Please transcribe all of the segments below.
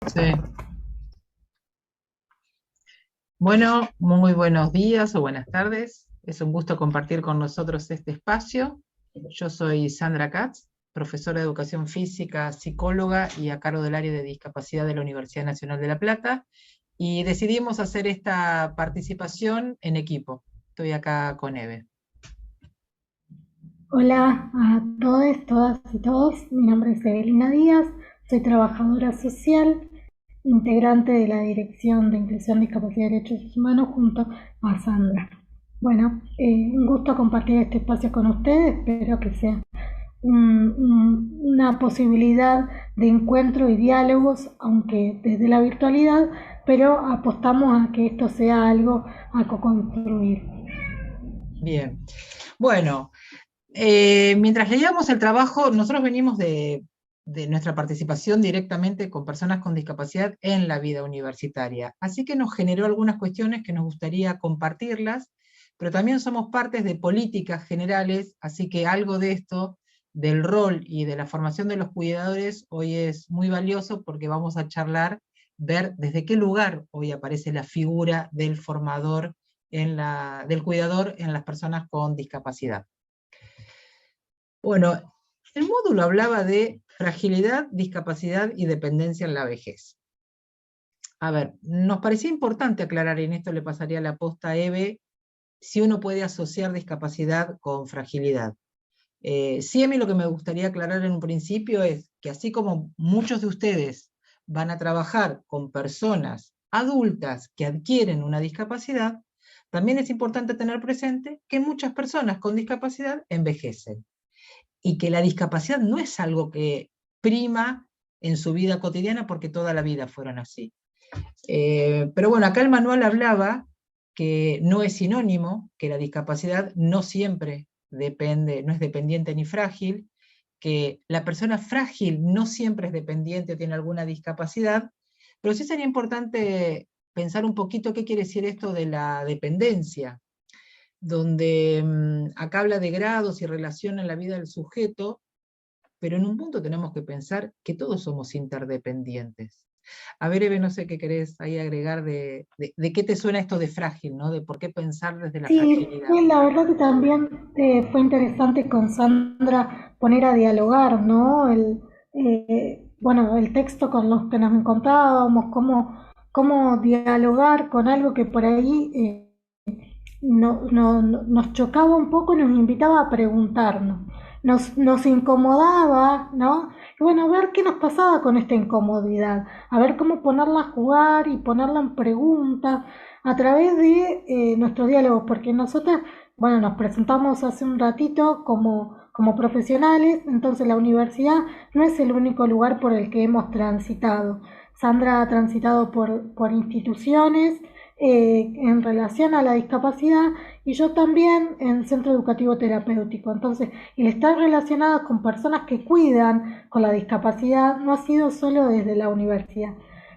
Sí. Bueno, muy buenos días o buenas tardes. Es un gusto compartir con nosotros este espacio. Yo soy Sandra Katz, profesora de educación física, psicóloga y a cargo del área de discapacidad de la Universidad Nacional de La Plata. Y decidimos hacer esta participación en equipo. Estoy acá con Eve. Hola a todos, todas y todos. Mi nombre es Evelina Díaz, soy trabajadora social, integrante de la Dirección de Inclusión, Discapacidad y Derechos Humanos junto a Sandra. Bueno, un gusto compartir este espacio con ustedes. Espero que sea una posibilidad de encuentro y diálogos, aunque desde la virtualidad, pero apostamos a que esto sea algo a co-construir. Bien. Bueno, mientras leíamos el trabajo, nosotros venimos de nuestra participación directamente con personas con discapacidad en la vida universitaria. Así que nos generó algunas cuestiones que nos gustaría compartirlas, pero también somos partes de políticas generales, así que algo de esto, del rol y de la formación de los cuidadores, hoy es muy valioso porque vamos a charlar, ver desde qué lugar hoy aparece la figura del formador, del cuidador en las personas con discapacidad. Bueno, el módulo hablaba de fragilidad, discapacidad y dependencia en la vejez. A ver, nos parecía importante aclarar, y en esto le pasaría la posta a Eve, si uno puede asociar discapacidad con fragilidad. Sí, a mí lo que me gustaría aclarar en un principio es que así como muchos de ustedes van a trabajar con personas adultas que adquieren una discapacidad, también es importante tener presente que muchas personas con discapacidad envejecen y que la discapacidad no es algo que prima en su vida cotidiana porque toda la vida fueron así. Pero bueno, acá el manual hablaba que no es sinónimo, que la discapacidad no siempre depende, no es dependiente ni frágil, que la persona frágil no siempre es dependiente o tiene alguna discapacidad, pero sí sería importante pensar un poquito qué quiere decir esto de la dependencia, donde acá habla de grados y relación en la vida del sujeto, pero en un punto tenemos que pensar que todos somos interdependientes. A ver, Eve, no sé qué querés ahí agregar de qué te suena esto de frágil, ¿no? De por qué pensar desde la Sí, fragilidad. la verdad que también fue interesante con Sandra poner a dialogar, ¿no? Bueno, el texto con los que nos encontrábamos, cómo dialogar con algo que por ahí nos chocaba un poco y nos invitaba a preguntarnos, nos incomodaba, ¿no? Y bueno, a ver qué nos pasaba con esta incomodidad, a ver cómo ponerla a jugar y ponerla en preguntas a través de nuestros diálogos, porque nosotras, bueno, nos presentamos hace un ratito como profesionales, entonces la universidad no es el único lugar por el que hemos transitado. Sandra ha transitado por instituciones en relación a la discapacidad y yo también en centro educativo terapéutico. Entonces, el estar relacionados con personas que cuidan con la discapacidad no ha sido solo desde la universidad.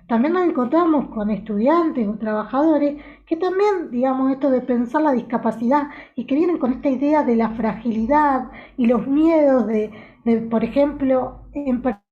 También nos encontramos con estudiantes o trabajadores que también, digamos, esto de pensar la discapacidad y que vienen con esta idea de la fragilidad y los miedos de por ejemplo, emprender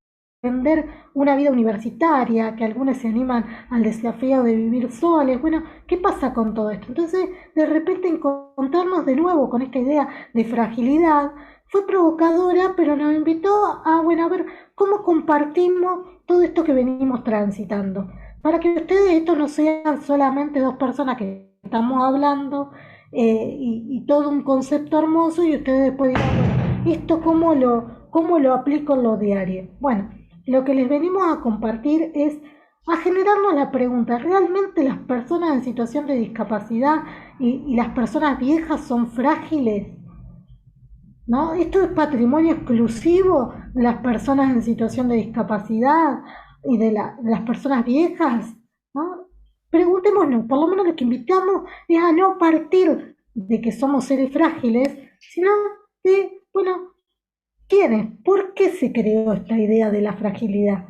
una vida universitaria, que algunos se animan al desafío de vivir soles. Bueno, ¿qué pasa con todo esto? Entonces, de repente encontrarnos de nuevo con esta idea de fragilidad fue provocadora, pero nos invitó a, bueno, a ver cómo compartimos todo esto que venimos transitando. Para que ustedes, esto no sean solamente dos personas que estamos hablando y todo un concepto hermoso y ustedes después dirán, bueno, ¿esto cómo lo aplico en lo diario? Bueno, lo que les venimos a compartir es a generarnos la pregunta, ¿realmente las personas en situación de discapacidad y las personas viejas son frágiles? ¿No? Esto es patrimonio exclusivo de las personas en situación de discapacidad y de las personas viejas, ¿no? Preguntémonos, por lo menos lo que invitamos es a no partir de que somos seres frágiles, sino de, bueno, ¿quiénes? ¿Por qué se creó esta idea de la fragilidad?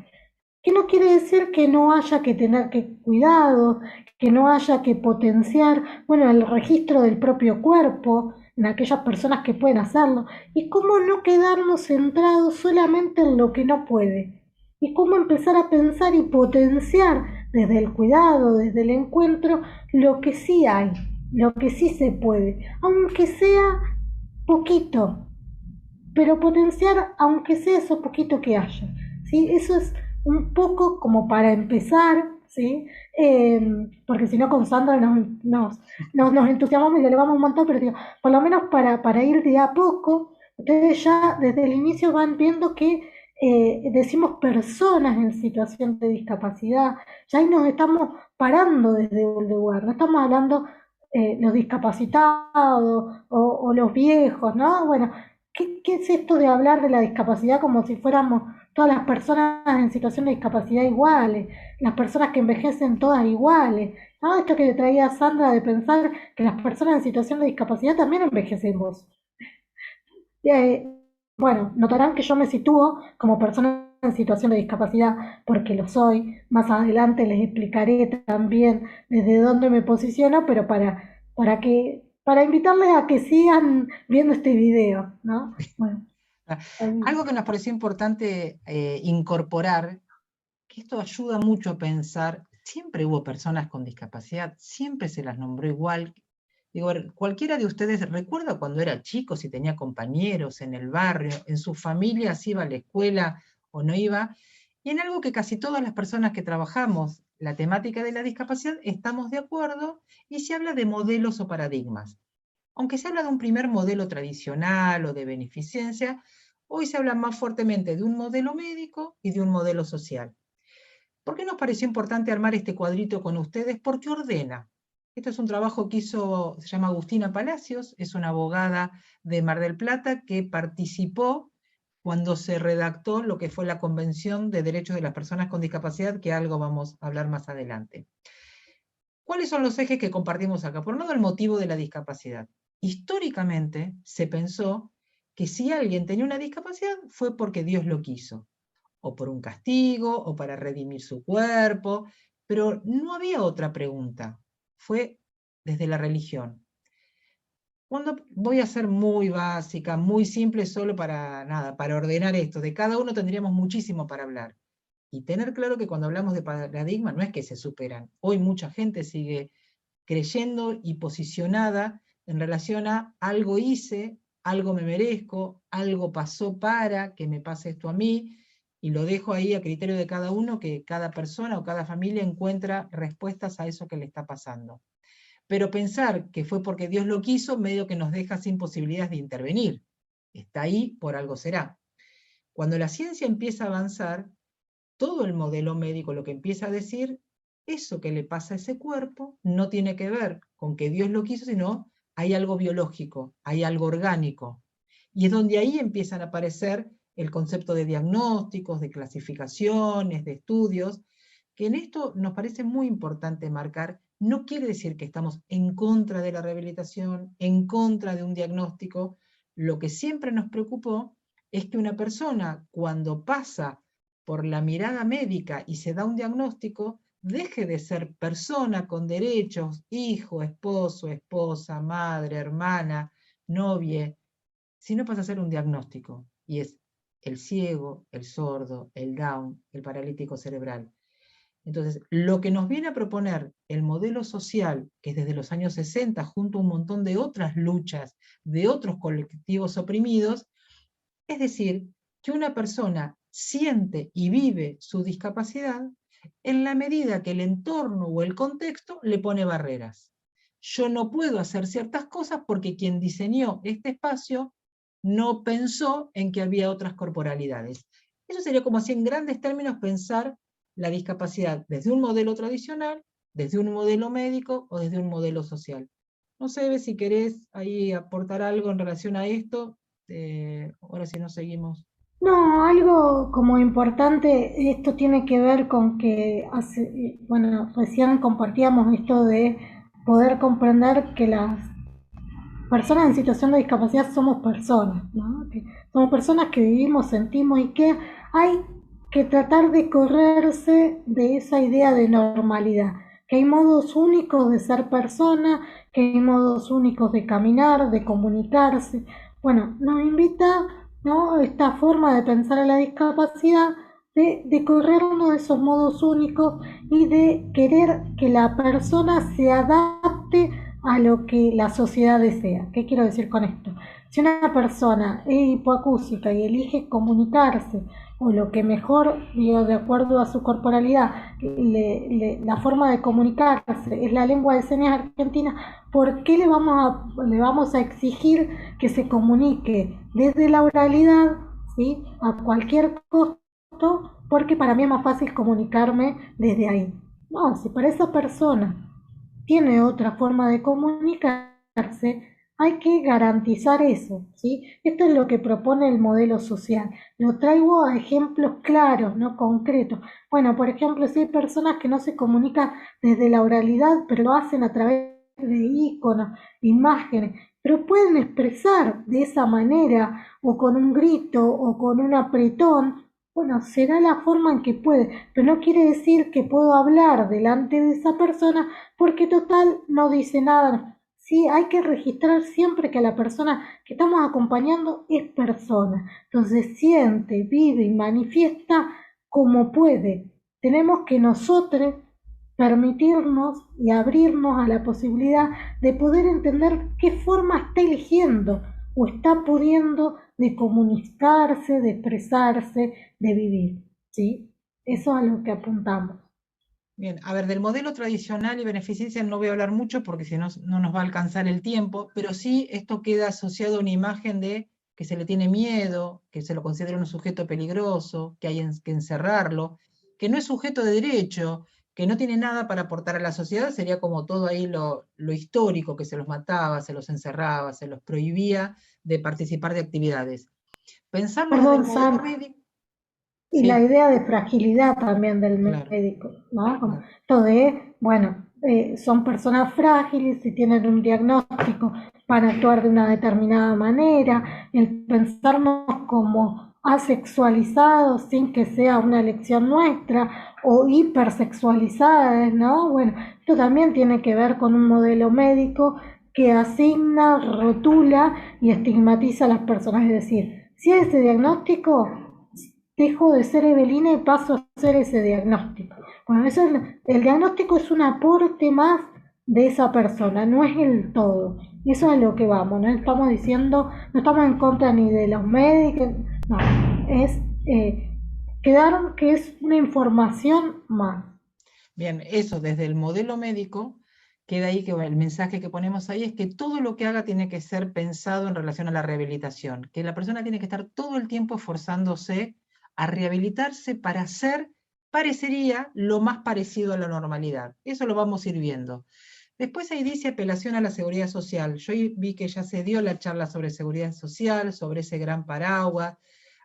Que no quiere decir que no haya que tener que cuidado, que no haya que potenciar, bueno, el registro del propio cuerpo en aquellas personas que pueden hacerlo, y cómo no quedarnos centrados solamente en lo que no puede, y cómo empezar a pensar y potenciar desde el cuidado, desde el encuentro, lo que sí hay, lo que sí se puede, aunque sea poquito, pero potenciar aunque sea eso poquito que haya, ¿sí? Eso es un poco como para empezar, ¿sí? Porque si no con Sandra nos entusiasmamos y le elevamos un montón, pero digo, por lo menos para ir de a poco, ustedes ya desde el inicio van viendo que decimos personas en situación de discapacidad, ya ahí nos estamos parando desde un lugar, no estamos hablando los discapacitados o los viejos, ¿no? Bueno, ¿qué es esto de hablar de la discapacidad como si fuéramos todas las personas en situación de discapacidad iguales, las personas que envejecen todas iguales? ¿No? Esto que traía Sandra de pensar que las personas en situación de discapacidad también envejecemos. Eh, bueno, notarán que yo me sitúo como persona en situación de discapacidad porque lo soy. Más adelante les explicaré también desde dónde me posiciono, pero para invitarles a que sigan viendo este video, ¿no? Bueno, Algo que nos pareció importante incorporar, que esto ayuda mucho a pensar, siempre hubo personas con discapacidad, siempre se las nombró igual. Digo, cualquiera de ustedes recuerda cuando era chico, si tenía compañeros en el barrio, en su familia, si iba a la escuela o no iba, y en algo que casi todas las personas que trabajamos la temática de la discapacidad estamos de acuerdo, y se habla de modelos o paradigmas. Aunque se habla de un primer modelo tradicional o de beneficencia, hoy se habla más fuertemente de un modelo médico y de un modelo social. ¿Por qué nos pareció importante armar este cuadrito con ustedes? Porque ordena. Esto es un trabajo que hizo, se llama Agustina Palacios, es una abogada de Mar del Plata que participó cuando se redactó lo que fue la Convención de Derechos de las Personas con Discapacidad, que algo vamos a hablar más adelante. ¿Cuáles son los ejes que compartimos acá? Por un lado, el motivo de la discapacidad. Históricamente se pensó que si alguien tenía una discapacidad fue porque Dios lo quiso, o por un castigo, o para redimir su cuerpo, pero no había otra pregunta. Fue desde la religión. Cuando voy a ser muy básica, muy simple, solo para nada, para ordenar esto. De cada uno tendríamos muchísimo para hablar. Y tener claro que cuando hablamos de paradigma no es que se superan. Hoy mucha gente sigue creyendo y posicionada en relación a algo hice, algo me merezco, algo pasó para que me pase esto a mí, y lo dejo ahí a criterio de cada uno, que cada persona o cada familia encuentra respuestas a eso que le está pasando. Pero pensar que fue porque Dios lo quiso, medio que nos deja sin posibilidades de intervenir. Está ahí, por algo será. Cuando la ciencia empieza a avanzar, todo el modelo médico lo que empieza a decir, eso que le pasa a ese cuerpo no tiene que ver con que Dios lo quiso, sino hay algo biológico, hay algo orgánico. Y es donde ahí empiezan a aparecer el concepto de diagnósticos, de clasificaciones, de estudios, que en esto nos parece muy importante marcar. No quiere decir que estamos en contra de la rehabilitación, en contra de un diagnóstico. Lo que siempre nos preocupó es que una persona, cuando pasa por la mirada médica y se da un diagnóstico, deje de ser persona con derechos, hijo, esposo, esposa, madre, hermana, novia, sino pasa a ser un diagnóstico. Y es el ciego, el sordo, el Down, el paralítico cerebral. Entonces, lo que nos viene a proponer el modelo social, que es desde los años 60, junto a un montón de otras luchas de otros colectivos oprimidos, es decir, que una persona siente y vive su discapacidad en la medida que el entorno o el contexto le pone barreras. Yo no puedo hacer ciertas cosas porque quien diseñó este espacio no pensó en que había otras corporalidades. Eso sería como así en grandes términos pensar la discapacidad desde un modelo tradicional, desde un modelo médico o desde un modelo social. No sé, Eve, si querés ahí aportar algo en relación a esto. Ahora sí no seguimos. no, algo como importante, esto tiene que ver con que bueno, recién compartíamos esto de poder comprender que las personas en situación de discapacidad somos personas, ¿no? Que somos personas que vivimos, sentimos y que hay que tratar de correrse de esa idea de normalidad, que hay modos únicos de ser persona, que hay modos únicos de caminar, de comunicarse. Bueno, nos invita, ¿no?, esta forma de pensar en la discapacidad de correr uno de esos modos únicos y de querer que la persona se adapte a lo que la sociedad desea. ¿Qué quiero decir con esto? Si una persona es hipoacústica y elige comunicarse, o lo que mejor, digo, de acuerdo a su corporalidad, la forma de comunicarse es la lengua de señas argentina, ¿por qué le vamos a exigir que se comunique desde la oralidad, ¿sí?, a cualquier costo? Porque para mí es más fácil comunicarme desde ahí. No, si para esa persona tiene otra forma de comunicarse, hay que garantizar eso, ¿sí? Esto es lo que propone el modelo social. Lo traigo a ejemplos claros, no concretos. Bueno, por ejemplo, si hay personas que no se comunican desde la oralidad, pero lo hacen a través de iconos, imágenes, pero pueden expresar de esa manera, o con un grito, o con un apretón. Bueno, será la forma en que puede, pero no quiere decir que puedo hablar delante de esa persona porque total no dice nada. Sí, hay que registrar siempre que la persona que estamos acompañando es persona. Entonces siente, vive y manifiesta como puede. Tenemos que nosotros permitirnos y abrirnos a la posibilidad de poder entender qué forma está eligiendo o está pudiendo de comunicarse, de expresarse, de vivir, ¿sí? Eso es a lo que apuntamos. Bien, a ver, del modelo tradicional y beneficencia no voy a hablar mucho porque si no, no nos va a alcanzar el tiempo, pero sí esto queda asociado a una imagen de que se le tiene miedo, que se lo considera un sujeto peligroso, que hay que encerrarlo, que no es sujeto de derecho, que no tiene nada para aportar a la sociedad, sería como todo ahí lo histórico, que se los mataba, se los encerraba, se los prohibía de participar de actividades. Pensarlo desde el Perdón, modelo Sam, médico, y la sí, idea de fragilidad también del claro, médico, ¿no? Como claro. esto de, bueno, son personas frágiles y tienen un diagnóstico para actuar de una determinada manera, el pensarnos como asexualizados sin que sea una elección nuestra o hipersexualizadas, ¿no? Bueno, esto también tiene que ver con un modelo médico que asigna, rotula y estigmatiza a las personas, es decir, si hay ese diagnóstico, dejo de ser Evelina y paso a ser ese diagnóstico. Bueno, eso es, el diagnóstico es un aporte más de esa persona, no es el todo. Y eso es a lo que vamos, no estamos diciendo, no estamos en contra ni de los médicos, no, es quedaron que es una información más. Bien, eso desde el modelo médico, queda ahí que el mensaje que ponemos ahí es que todo lo que haga tiene que ser pensado en relación a la rehabilitación, que la persona tiene que estar todo el tiempo esforzándose a rehabilitarse para ser, parecería, lo más parecido a la normalidad. Eso lo vamos a ir viendo. Después ahí dice apelación a la seguridad social. Yo vi que ya se dio la charla sobre seguridad social, sobre ese gran paraguas.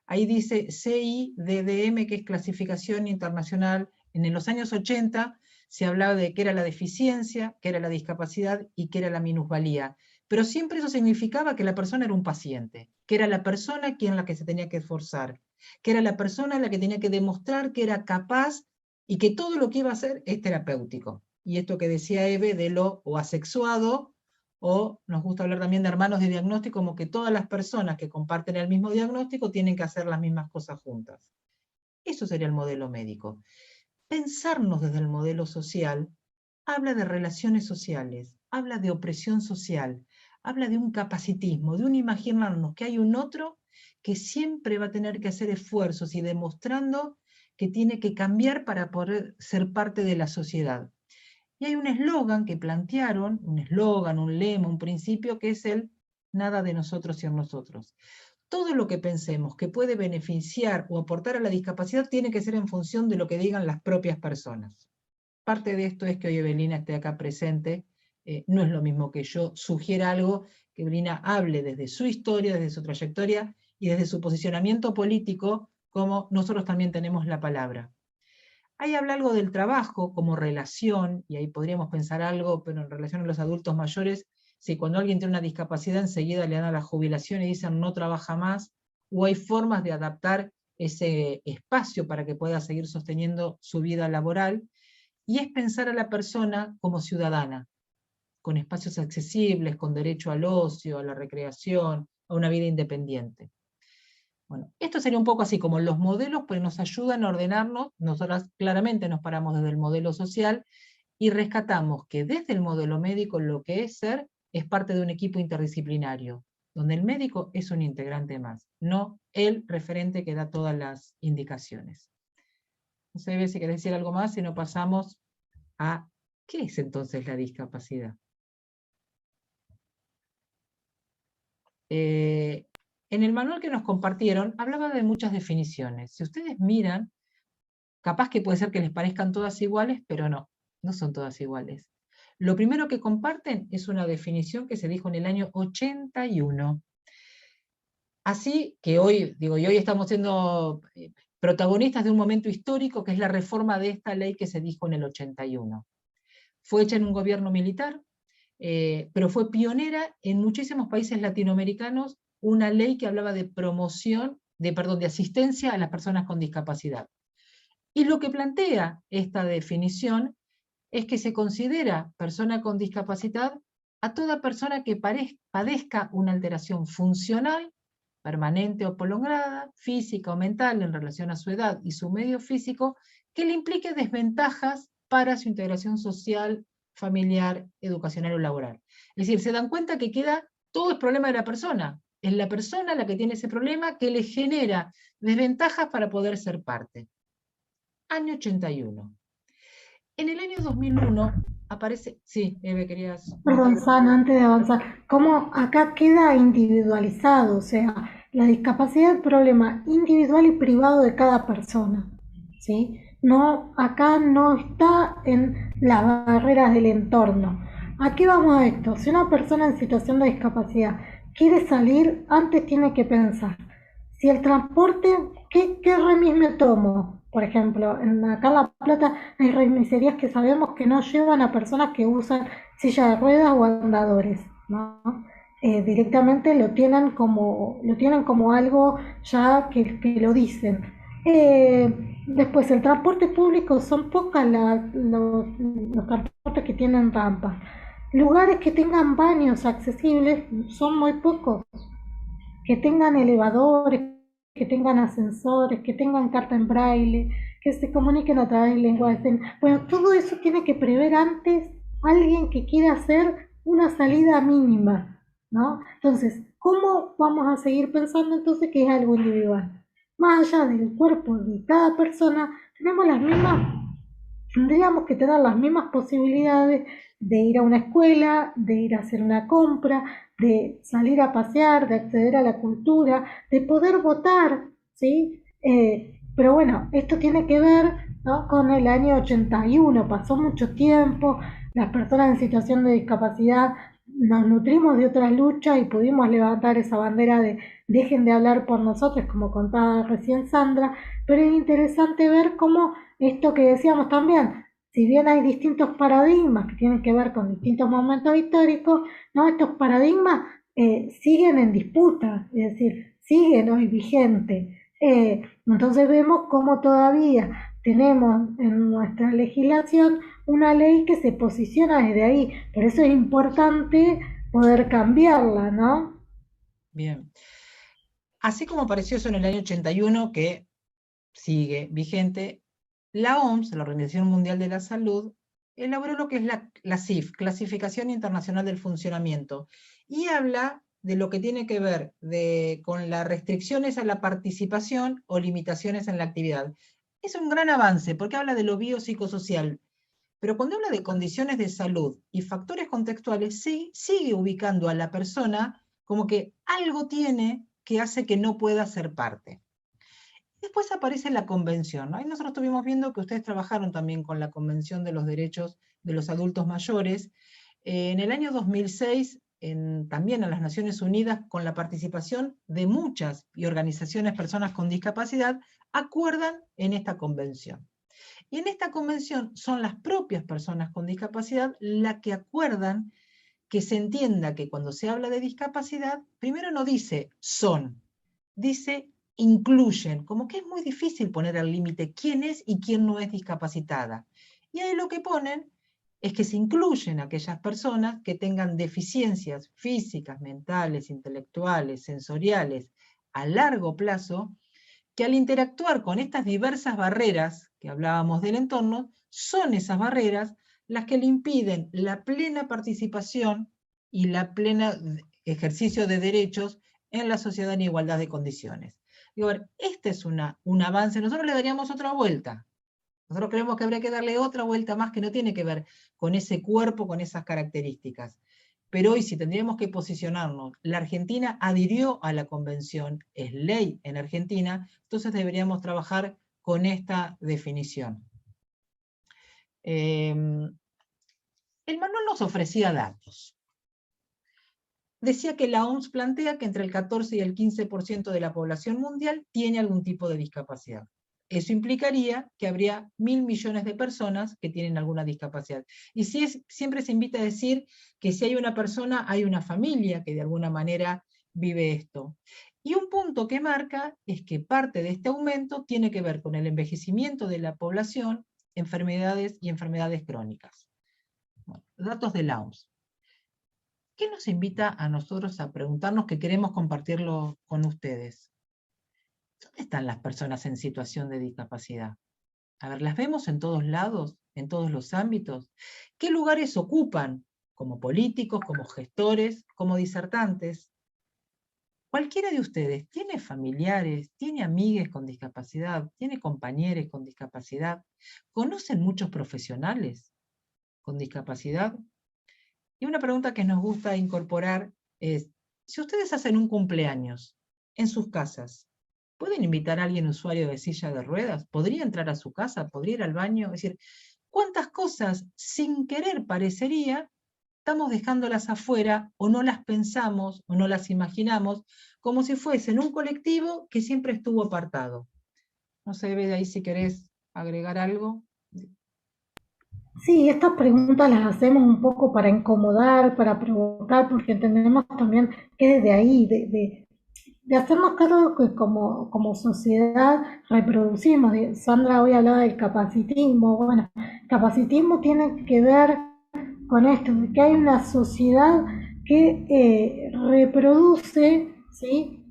Ahí dice CIDDM, que es clasificación internacional. En los años 80 se hablaba de qué era la deficiencia, qué era la discapacidad y qué era la minusvalía. Pero siempre eso significaba que la persona era un paciente, que era la persona quien la que se tenía que esforzar, que era la persona la que tenía que demostrar que era capaz y que todo lo que iba a hacer es terapéutico. Y esto que decía Eve de lo o asexuado, o nos gusta hablar también de hermanos de diagnóstico, como que todas las personas que comparten el mismo diagnóstico tienen que hacer las mismas cosas juntas. Eso sería el modelo médico. Pensarnos desde el modelo social habla de relaciones sociales, habla de opresión social, habla de un capacitismo, de un imaginarnos que hay un otro que siempre va a tener que hacer esfuerzos y demostrando que tiene que cambiar para poder ser parte de la sociedad. Y hay un eslogan que plantearon, un eslogan, un lema, un principio, que es el nada de nosotros sin nosotros. Todo lo que pensemos que puede beneficiar o aportar a la discapacidad tiene que ser en función de lo que digan las propias personas. Parte de esto es que hoy Evelina esté acá presente, no es lo mismo que yo sugiera algo, que Evelina hable desde su historia, desde su trayectoria y desde su posicionamiento político, como nosotros también tenemos la palabra. Ahí habla algo del trabajo como relación, y ahí podríamos pensar algo, pero en relación a los adultos mayores, si cuando alguien tiene una discapacidad enseguida le dan a la jubilación y dicen no trabaja más, o hay formas de adaptar ese espacio para que pueda seguir sosteniendo su vida laboral, y es pensar a la persona como ciudadana, con espacios accesibles, con derecho al ocio, a la recreación, a una vida independiente. Bueno, esto sería un poco así como los modelos, pues nos ayudan a ordenarnos. Nosotras claramente nos paramos desde el modelo social y rescatamos que desde el modelo médico lo que es ser es parte de un equipo interdisciplinario, donde el médico es un integrante más, no el referente que da todas las indicaciones. No sé si querés decir algo más, si no pasamos a ¿qué es entonces la discapacidad? En el manual que nos compartieron hablaba de muchas definiciones. Si ustedes miran, capaz que puede ser que les parezcan todas iguales, pero no, no son todas iguales. Lo primero que comparten es una definición que se dijo en el año 81. Así que hoy, digo, y hoy estamos siendo protagonistas de un momento histórico que es la reforma de esta ley que se dijo en el 81. Fue hecha en un gobierno militar, pero fue pionera en muchísimos países latinoamericanos una ley que hablaba de promoción, de asistencia a las personas con discapacidad. Y lo que plantea esta definición es que se considera persona con discapacidad a toda persona que padezca una alteración funcional, permanente o prolongada, física o mental en relación a su edad y su medio físico, que le implique desventajas para su integración social, familiar, educacional o laboral. Es decir, se dan cuenta que queda todo el problema de la persona. Es la persona la que tiene ese problema que le genera desventajas para poder ser parte. Año 81. En el año 2001 aparece... Sí, Eve, querías Perdón, comentar. San, antes de avanzar, ¿cómo acá queda individualizado? O sea, la discapacidad es el problema individual y privado de cada persona, ¿sí? No, acá no está en las barreras del entorno. ¿A qué vamos a esto? Si una persona en situación de discapacidad quiere salir, antes tiene que pensar, si el transporte, ¿qué remis me tomo? Por ejemplo, acá en La Plata hay remiserías que sabemos que no llevan a personas que usan silla de ruedas o andadores, ¿no? Directamente lo tienen como algo ya que lo dicen. Después, el transporte público son pocas los transportes que tienen rampas. Lugares que tengan baños accesibles son muy pocos, que tengan elevadores, que tengan ascensores, que tengan carta en braille, que se comuniquen a través del lenguaje de señas. Bueno, todo eso tiene que prever antes alguien que quiera hacer una salida mínima, ¿no? Entonces, ¿cómo vamos a seguir pensando entonces que es algo individual? Más allá del cuerpo de cada persona, tendríamos que tener las mismas posibilidades de ir a una escuela, de ir a hacer una compra, de salir a pasear, de acceder a la cultura, de poder votar, ¿sí? Pero bueno, esto tiene que ver, ¿no?, con el año 81, pasó mucho tiempo, las personas en situación de discapacidad nos nutrimos de otras luchas y pudimos levantar esa bandera de dejen de hablar por nosotros, como contaba recién Sandra, pero es interesante ver cómo esto que decíamos también, si bien hay distintos paradigmas que tienen que ver con distintos momentos históricos, ¿no?, estos paradigmas siguen en disputa, es decir, siguen hoy vigentes. Entonces vemos cómo todavía tenemos en nuestra legislación una ley que se posiciona desde ahí. Por eso es importante poder cambiarla, ¿no? Bien. Así como apareció eso en el año 81, que sigue vigente, la OMS, la Organización Mundial de la Salud, elaboró lo que es la CIF, Clasificación Internacional del Funcionamiento, y habla de lo que tiene que ver con las restricciones a la participación o limitaciones en la actividad. Es un gran avance porque habla de lo biopsicosocial, pero cuando habla de condiciones de salud y factores contextuales, sí, sigue ubicando a la persona como que algo tiene que hace que no pueda ser parte. Después aparece la convención, ¿no? Ahí nosotros estuvimos viendo que ustedes trabajaron también con la Convención de los Derechos de los Adultos Mayores. En el año 2006, también a las Naciones Unidas, con la participación de muchas y organizaciones, personas con discapacidad, acuerdan en esta convención. Y en esta convención son las propias personas con discapacidad las que acuerdan que se entienda que cuando se habla de discapacidad, primero no dice son, dice incluyen, como que es muy difícil poner al límite quién es y quién no es discapacitada. Y ahí lo que ponen es que se incluyen aquellas personas que tengan deficiencias físicas, mentales, intelectuales, sensoriales, a largo plazo, que al interactuar con estas diversas barreras que hablábamos del entorno, son esas barreras las que le impiden la plena participación y la plena ejercicio de derechos en la sociedad en igualdad de condiciones. Digo, a ver, este es un avance, nosotros le daríamos otra vuelta. Nosotros creemos que habría que darle otra vuelta más que no tiene que ver con ese cuerpo, con esas características. Pero hoy, si tendríamos que posicionarnos, la Argentina adhirió a la convención, es ley en Argentina, entonces deberíamos trabajar con esta definición. El manual nos ofrecía datos. Decía que la OMS plantea que entre el 14 y el 15% de la población mundial tiene algún tipo de discapacidad. Eso implicaría que habría 1.000 millones de personas que tienen alguna discapacidad. Y siempre se invita a decir que si hay una persona, hay una familia que de alguna manera vive esto. Y un punto que marca es que parte de este aumento tiene que ver con el envejecimiento de la población, enfermedades y enfermedades crónicas. Bueno, datos de la OMS. ¿Qué nos invita a nosotros a preguntarnos que queremos compartirlo con ustedes? ¿Dónde están las personas en situación de discapacidad? A ver, ¿las vemos en todos lados, en todos los ámbitos? ¿Qué lugares ocupan? Como políticos, como gestores, como disertantes. Cualquiera de ustedes tiene familiares, tiene amigues con discapacidad, tiene compañeros con discapacidad, conocen muchos profesionales con discapacidad. Y una pregunta que nos gusta incorporar es, si ustedes hacen un cumpleaños en sus casas, ¿pueden invitar a alguien usuario de silla de ruedas? ¿Podría entrar a su casa? ¿Podría ir al baño? Es decir, ¿cuántas cosas sin querer parecería estamos dejándolas afuera o no las pensamos o no las imaginamos como si fuesen un colectivo que siempre estuvo apartado? No sé, Bede, ahí si querés agregar algo. Sí, estas preguntas las hacemos un poco para incomodar, para provocar, porque entendemos también que desde ahí, de hacernos cargo que como sociedad reproducimos. Sandra hoy hablaba del capacitismo. Bueno, capacitismo tiene que ver con esto, de que hay una sociedad que reproduce, ¿sí?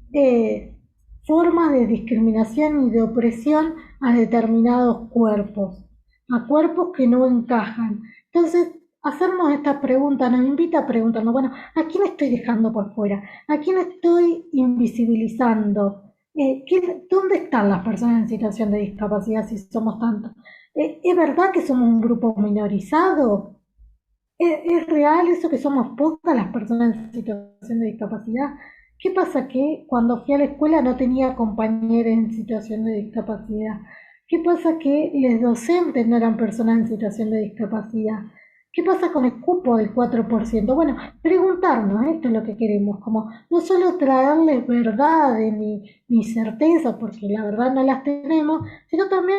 Formas de discriminación y de opresión a determinados cuerpos, a cuerpos que no encajan. Entonces, hacernos esta pregunta nos invita a preguntarnos, bueno, ¿a quién estoy dejando por fuera? ¿A quién estoy invisibilizando? ¿Dónde están las personas en situación de discapacidad si somos tantos? ¿Es verdad que somos un grupo minorizado? ¿Es real eso que somos pocas las personas en situación de discapacidad? ¿Qué pasa que cuando fui a la escuela no tenía compañeros en situación de discapacidad? ¿Qué pasa que los docentes no eran personas en situación de discapacidad? ¿Qué pasa con el cupo del 4%? Bueno, preguntarnos, esto es lo que queremos, como no solo traerles verdades ni certeza, porque la verdad no las tenemos, sino también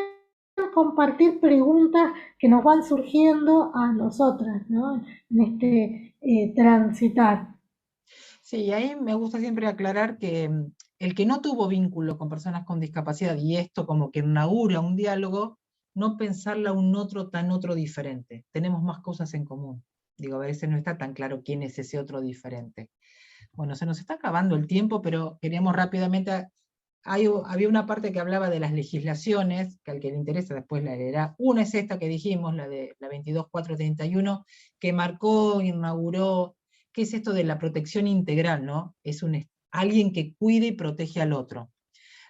compartir preguntas que nos van surgiendo a nosotras, ¿no? En este transitar. Sí, y ahí me gusta siempre aclarar que el que no tuvo vínculo con personas con discapacidad, y esto como que inaugura un diálogo, no pensarla un otro tan otro diferente. Tenemos más cosas en común. Digo, a veces no está tan claro quién es ese otro diferente. Bueno, se nos está acabando el tiempo, pero queríamos rápidamente. Había una parte que hablaba de las legislaciones, que al que le interesa después la leerá. Una es esta que dijimos, la de la 22431, que marcó, inauguró. ¿Qué es esto de la protección integral, no? Es alguien que cuide y protege al otro.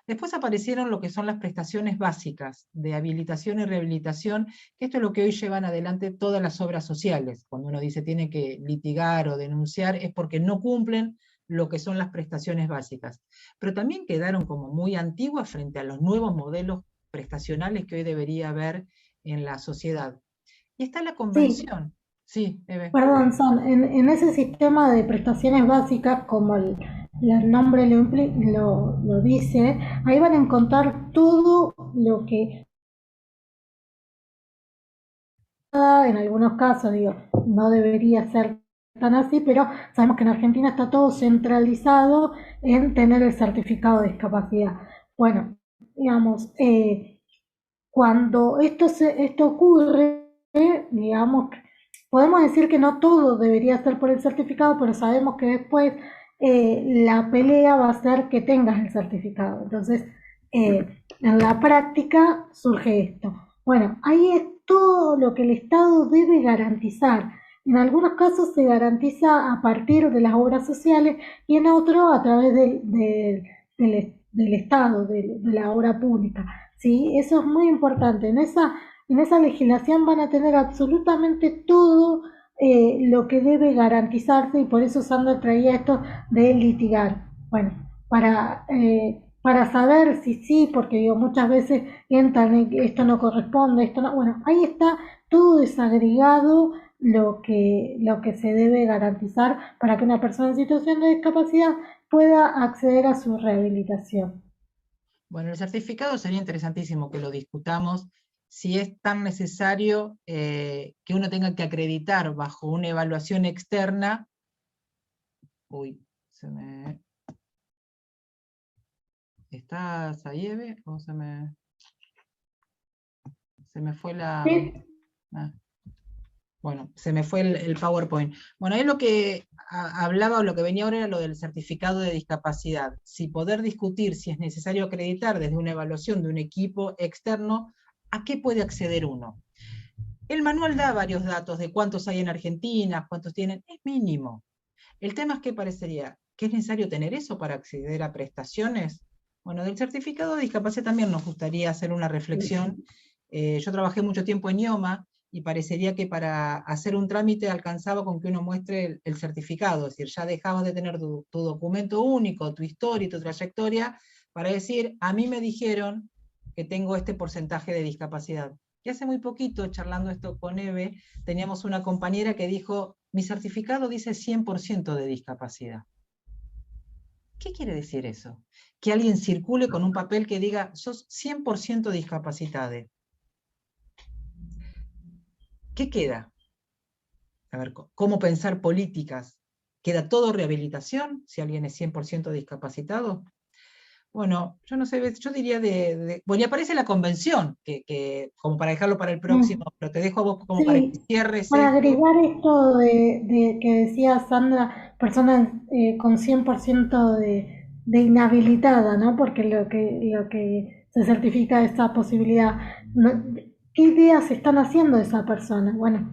Después aparecieron lo que son las prestaciones básicas de habilitación y rehabilitación, que esto es lo que hoy llevan adelante todas las obras sociales. Cuando uno dice tiene que litigar o denunciar, es porque no cumplen lo que son las prestaciones básicas. Pero también quedaron como muy antiguas frente a los nuevos modelos prestacionales que hoy debería haber en la sociedad. Y está la Sí, convención. Sí, Eve. perdón, Son, en ese sistema de prestaciones básicas, como el nombre lo dice, ahí van a encontrar todo lo que en algunos casos, digo, no debería ser tan así, pero sabemos que en Argentina está todo centralizado en tener el certificado de discapacidad. Bueno, digamos, cuando esto ocurre, digamos, podemos decir que no todo debería ser por el certificado, pero sabemos que después la pelea va a ser que tengas el certificado. Entonces, en la práctica surge esto. Bueno, ahí es todo lo que el Estado debe garantizar. En algunos casos se garantiza a partir de las obras sociales y en otros a través del Estado, de la obra pública. ¿Sí? Eso es muy importante. En esa legislación van a tener absolutamente todo lo que debe garantizarse y por eso Sandra traía esto de litigar. Bueno, para saber si sí, porque digo, muchas veces entran en que esto no corresponde, esto no, bueno, ahí está todo desagregado lo que se debe garantizar para que una persona en situación de discapacidad pueda acceder a su rehabilitación. Bueno, el certificado sería interesantísimo que lo discutamos, si es tan necesario que uno tenga que acreditar bajo una evaluación externa. Uy, ¿estás ahí, Eve? ¿O se me fue la... Sí, ah, bueno, se me fue el PowerPoint. Bueno, ahí lo que hablaba o lo que venía ahora era lo del certificado de discapacidad. Si poder discutir si es necesario acreditar desde una evaluación de un equipo externo, ¿a qué puede acceder uno? El manual da varios datos de cuántos hay en Argentina, cuántos tienen, es mínimo. El tema es que parecería que es necesario tener eso para acceder a prestaciones. Bueno, del certificado de discapacidad también nos gustaría hacer una reflexión. Yo trabajé mucho tiempo en IOMA y parecería que para hacer un trámite alcanzaba con que uno muestre el certificado, es decir, ya dejabas de tener tu documento único, tu historia y tu trayectoria, para decir, a mí me dijeron que tengo este porcentaje de discapacidad. Y hace muy poquito, charlando esto con Eve, teníamos una compañera que dijo, mi certificado dice 100% de discapacidad. ¿Qué quiere decir eso? Que alguien circule con un papel que diga, sos 100% discapacitado. ¿Qué queda? A ver, ¿cómo pensar políticas? ¿Queda todo rehabilitación si alguien es 100% discapacitado? Bueno, yo no sé, yo diría bueno, y aparece la convención, como para dejarlo para el próximo, mm, pero te dejo a vos como para que sí. cierres Para esto. agregar esto de que decía Sandra, personas con 100% de inhabilitada, ¿no? Porque lo que se certifica esa posibilidad. No- ¿Qué ideas están haciendo esa persona? Bueno,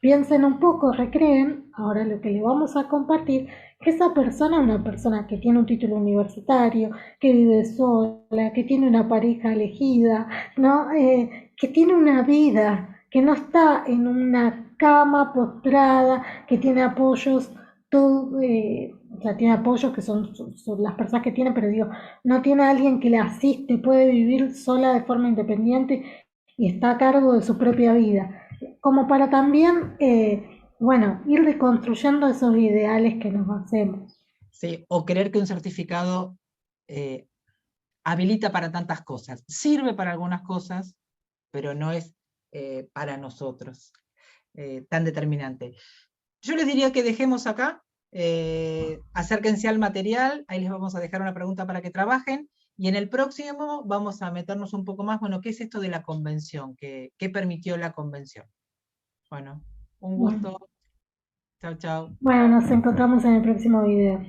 piensen un poco, recreen, ahora lo que le vamos a compartir, que esa persona es una persona que tiene un título universitario, que vive sola, que tiene una pareja elegida, ¿no? Que tiene una vida, que no está en una cama postrada, que tiene apoyos, todo, o sea, tiene apoyos que son las personas que tiene, pero digo, no tiene a alguien que le asiste, puede vivir sola de forma independiente y está a cargo de su propia vida como para también, bueno, ir reconstruyendo esos ideales que nos hacemos. Sí, o creer que un certificado eh, habilita para tantas cosas. Sirve para algunas cosas, pero no es para nosotros tan determinante. Yo les diría que dejemos acá, acérquense al material, ahí les vamos a dejar una pregunta para que trabajen, y en el próximo vamos a meternos un poco más, bueno, ¿qué es esto de la convención? ¿Qué permitió la convención? Bueno, un Bueno, gusto. Chao, chao. bueno, nos encontramos en el próximo video.